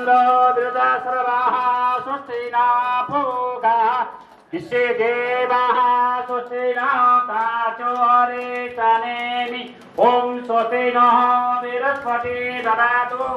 सर्वाः स्वस्तिना पूगा विश्वे देवाः स्वस्तिना ताचोरेचनेमि ओम स्वस्ति नः बृहस्पति ददातु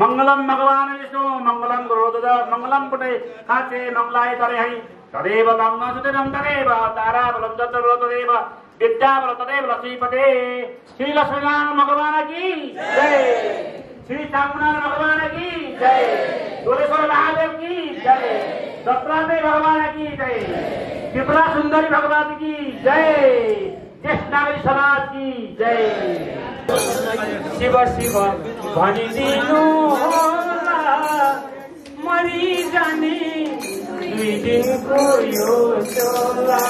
मंगलम भगवान विष्णु मंगलम गुरुदेव मंगलम पुटे हाते मंगलाय तरेहि तदेव मंगलसुतरं तदेव ताराबलं तदेव विद्याबलं तदेव लक्ष्मीपते श्री लक्ष्मीनारायण भगवान की जय श्री चामुंडा भगवान की जय सोलेश्वर महादेव की जय दत्तात्रेय भगवान की जय त्रिपुरा सुंदरी भगवान की जय कृष्णावली समाज की जय शिव शिव भनिदिनु होला मरि जाने दुई दिनको यो चोला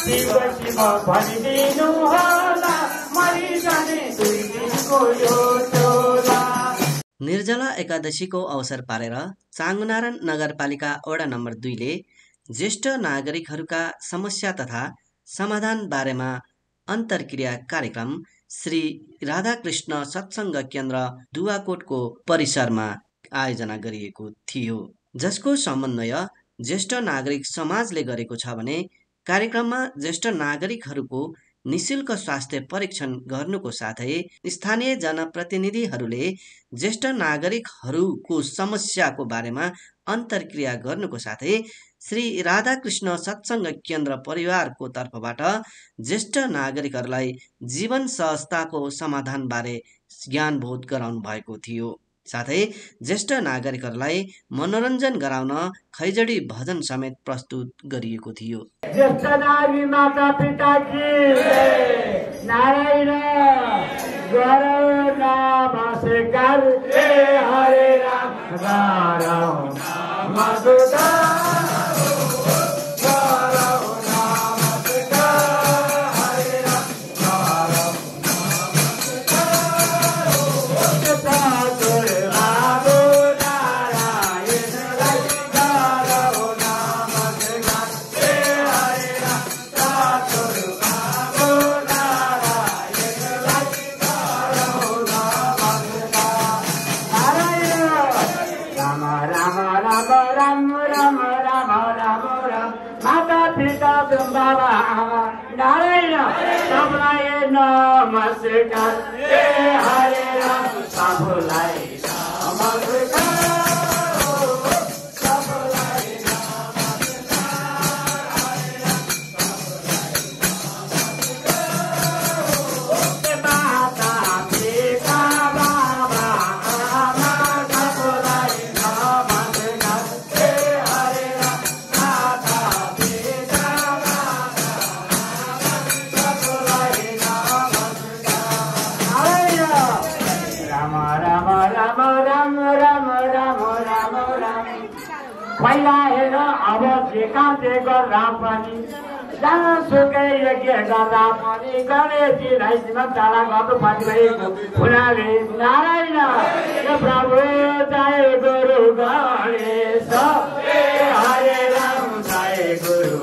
शिव शिव भनिदिनु होला मरि जाने दुई दिनको यो चोला। निर्जला एकादशीको अवसर पारेर चाङनारायण नगरपालिका वडा नम्बर 2 ले ज्येष्ठ नागरिकहरूका समस्या तथा समाधान बारेमा अन्तर्क्रिया कार्यक्रम श्री राधाकृष्ण सत्सङ्ग केन्द्र दुवाकोटको परिसरमा आयोजना गरिएको थियो, जसको समन्वय ज्येष्ठ नागरिक समाजले गरेको छ भने कार्यक्रममा ज्येष्ठ नागरिकहरूको निशुल्क स्वास्थ्य परीक्षण गर्नुको साथै स्थानीय जनप्रतिनिधिहरूले ज्येष्ठ नागरिकहरूको समस्याको बारेमा अन्तर्क्रिया गर्नुको साथै श्री राधाकृष्ण सत्सङ्ग केन्द्र परिवारको तर्फबाट ज्येष्ठ नागरिकहरूलाई जीवन सहजताको समाधान बारे ज्ञानबोध गराउनु भएको थियो। साथै ज्येष्ठ नागरिकहरूलाई मनोरञ्जन गराउन खैजडी भजन समेत प्रस्तुत गरिएको थियो। ज्येष्ठ नागरिक माता पिता की नारायण गरौ नमस्कार हरे राम गरौ नमस्कार नारायण सबलाई नमस्कार हरे राम सबलाई पहिला हेर अब जेकान्ते गर्दा पनि जहाँसुकै यज्ञ गर्दा पनि गणेशजीलाई जीवन चाला गर्नु भनिरहेको हुनाले नारायण प्रभु जय गुरु गणेश हरे राम जय गुरु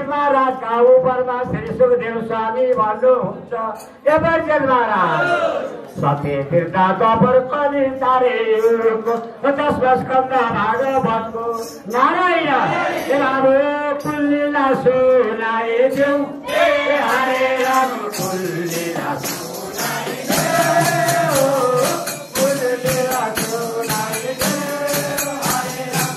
महाराजका उपरमा श्री सुखदेव स्वामी भन्नुहुन्छ ए बर्जेल महाराज सत्य फिर्ता कपर कलि तारेको 10 स्कन्द भागवतको नारायण बाबु कुल्लीला सुनाए देऊ हरे राम कुल्लीला सुनाए देऊ कुल्लीला सुनाए देऊ हरे राम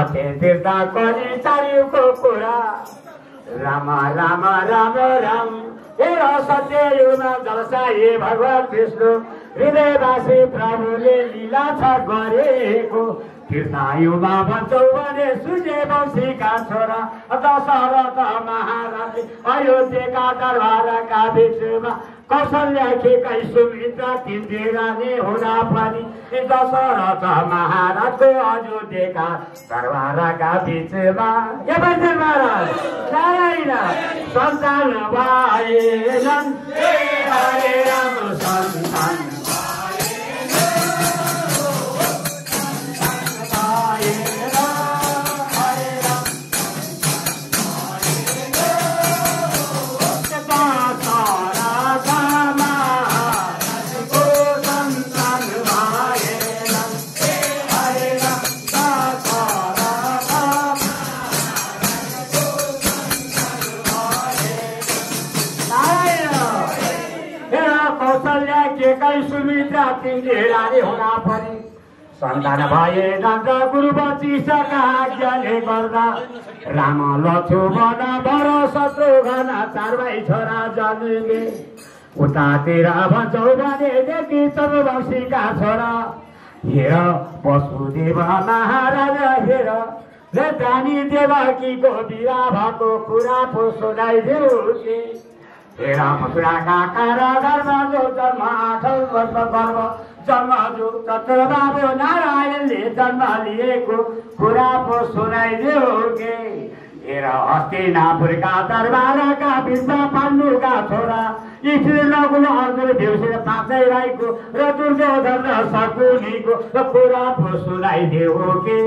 सत्य तीर्थ कनि चारिको कुरा राम राम राम राम हेर सत्य युगमा जलसाई भगवान विष्णु हृदयवासी प्रभुले लीला छ गरेको तीर्थायुमा भन्छौ भने सूर्यवंशीका छोरा दशरथ महाराजले अयोध्यका दरबारका बिचमा कौशल्याखी सुमित्रा तिनले रानी हुँदा पनि दशरथ महाराजको अयोध्यका दरबारका बिचमा महाराज नारायण सन्तान भएनन् हरे राम सन्तान सुमित्रा तिनले रानी हुँदा पनि सन्तान भएन गुरुवशिष्ठका आज्ञाले गर्दा राम लक्ष्मण भरत शत्रुघ्न चार भाइ छोरा जन्मे उतातिर भन्छौ भने देखि चन्द्रवंशीका छोरा हेर वसुदेव महाराज हेर रानी देवकीको विवाह भएको कुरा पो सुनाइदेऊ कि हेर मथुराका कारागारमा जो जन्म 8औं वर्ष गर्भ जन्म जो चन्द्रबाबु नारायणले जन्म लिएको कुरा पो सुनाइदेऊ के हेर हस्तिनापुरका दरबारका बिचमा पाण्डुका छोरा स्त्री नकुल अर्जुन देउसे पाँचै भाइको र दुर्योधन शकुनीको कुरा पो सुनाइदेऊ के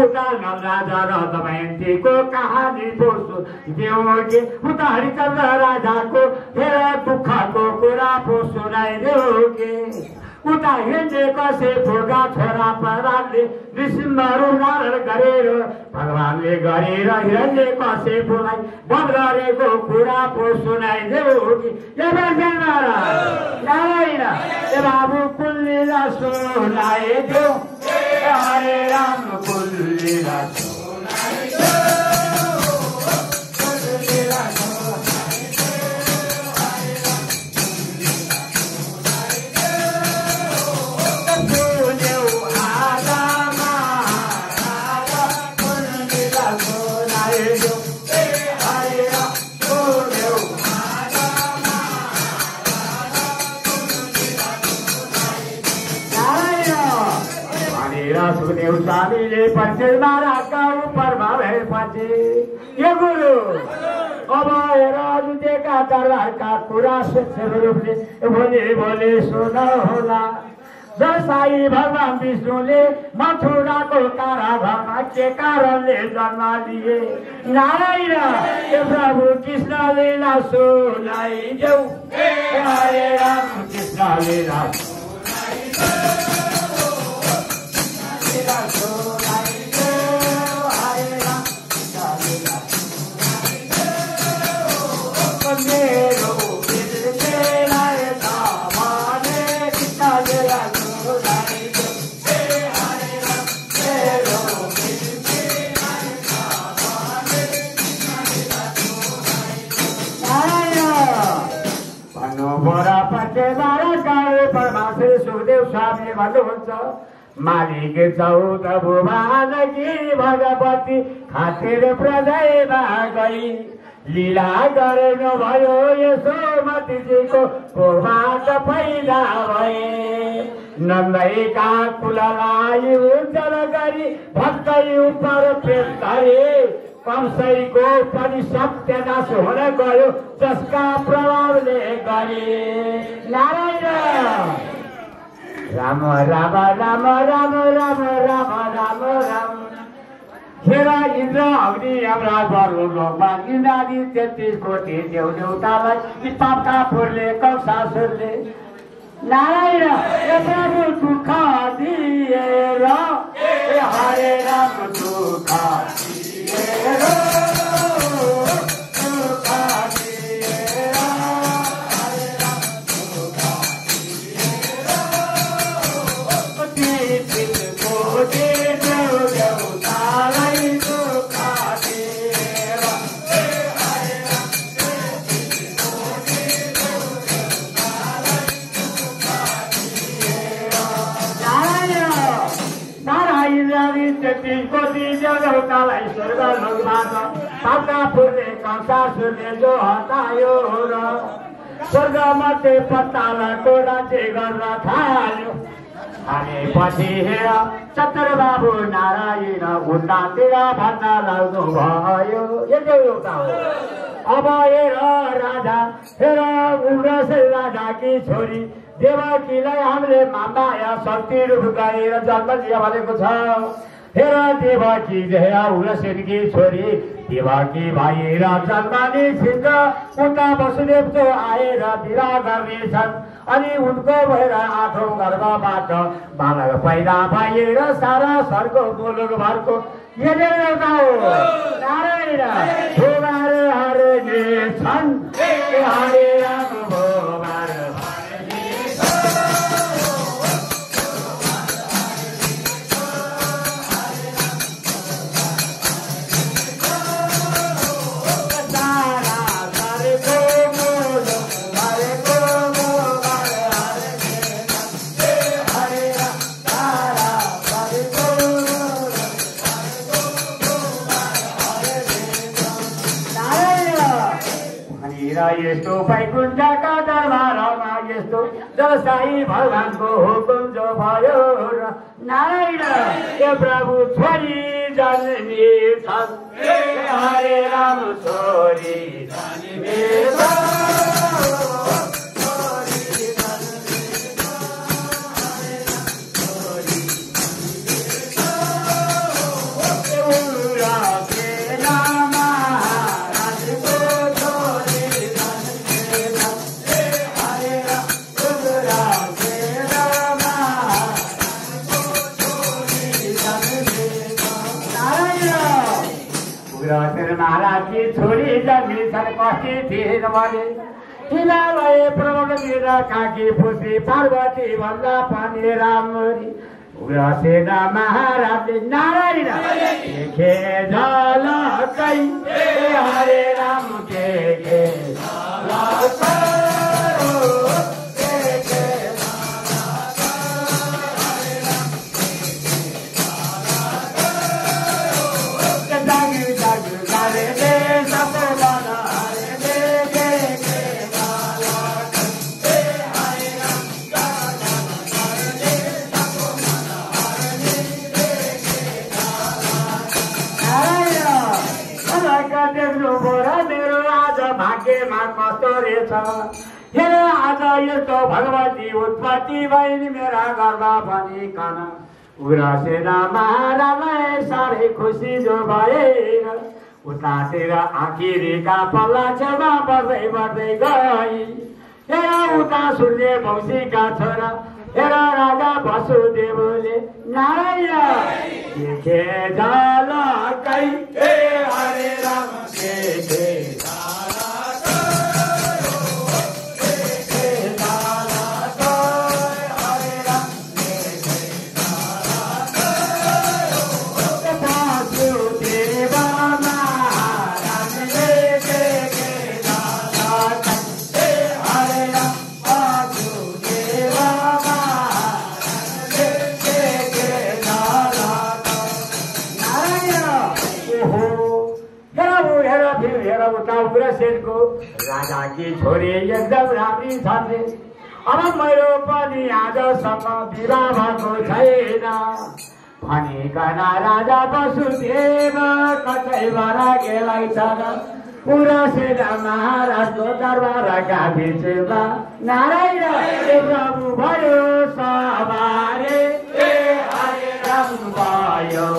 उता नलराजा र दमयन्तीको कहानी पो सुनाइदेऊ के उता हरिचन्द्र राजाको हेर दुःखको कुरा पो सुनाइदेऊ के उता हिँडेको सेपुका छोरा प्रहलादले नृसिंहहरू मारण गरेर भगवानले गरेर हिरण्यको सेपुलाई वध गरेको कुरा पो सुनाइदेऊ कि नारायण ए बाबु कुल्लीलाई सुनाइदेऊ हरे राम कुल्लीलाई सुनाइदेऊ सुखदेव स्वामीले पञ्चेलमा राखका उपरमा भएपछि यो गुरु अब हेर अयोध्यका दरबारका कुरा स्वच्छ रूपले भोलि सुन होला जसाई भगवान विष्णुले मथुराको कारागारमा के कारणले जन्म लिए नारायण हे प्रभु कृष्ण लीला सुनाइदेऊ हरे राम कृष्ण लीला सुखदेव स्वामी भन्नुहुन्छ मालिक 14 भुवनकी भगवती खातिर प्रजयमा गई लीला गर्नु भयो यशोमतीजीको कोबाट पैदा भए नन्दैका कुललाई उज्जवल गरी भक्तै उपर प्रेम गरे कंसैको पनि सत्यनाश हुन गयो जसका प्रभावले गरे नारायण राम राम राम राम राम राम राम राम हेर इन्द्र अग्नि यमराज वरुणमा इन्द्रादि 33 कोटी देवदेवतालाई पापका फुलले कंसासुरले नारायण प्रभु दुःख दिएर हरे राम दुःख दिएर Bye. देवतालाई स्वर्ग लोकबाट पाप्का पुर्ने कंसासुरले जो हटायो र स्वर्गमध्ये पत्तालको राज्य गर्न थाल्यो। भनेपछि हेर चतुरबाबु नारायण उन्नातिर भन्न लाग्नु भयो। यही एउटा हो। अब हेर राजा, हेर उग्रसेन राजाकी छोरी देवकीलाई हामीले माया शक्ति रूप गरेर जन्म दियो भनेको छ। हेर देवकी उग्रसेनकी छोरी देवकी भएर जन्मानी छिन्छ। उता वसुदेवको आएर विवाह गर्नेछन्। अनि उनको भएर 8औं गर्भबाट बालक पैदा भएर सारा स्वर्ग मुलुक भरको यही एउटा हो। नारायण भोबार हर्ने छन्, हरे राम भोबार यस्तो वैकुण्ठका दरबारमा यस्तो जलसाई भगवानको हुकुम जो भयो र नारायण हे प्रभु छोरी जन्मी छन्, हरे राम छोरी जन्मी महाराजकी छोरी जन्मी छन्। कति थिएन भने हिमालय पर्वततिर काकी फुसी पार्वती भन्दा पनि राम्ररी उग्रसेन महाराजले नारायण देखे झलकै हरे राम देखे मेरो आज भाग्यमा कस्तो रहेछ। हेर आज यस्तो भगवती उत्पत्ति भइन् मेरा घरमा भनिकन उग्रसेन महाराजलाई साह्रै खुसी जो भएर उतातिर आखिरीका पल्ला छेउमा बढ्दै बढ्दै गई। हेर उता सूर्य वंशीका छोरा हेर राजा वसुदेवले नारायण देखे झलकै हरे राम देखे उग्रसेनको राजाकी छोरी एकदम राम्री छन्। अब मेरो पनि आजसम्म विवाह भएको छैन भनिकन राजा वसुदेव कतैबाट गेलाइछन्। उग्रसेन महाराजको दरबारका बिचमा नारायण प्रभु भयो सवारे हरे राम भयो।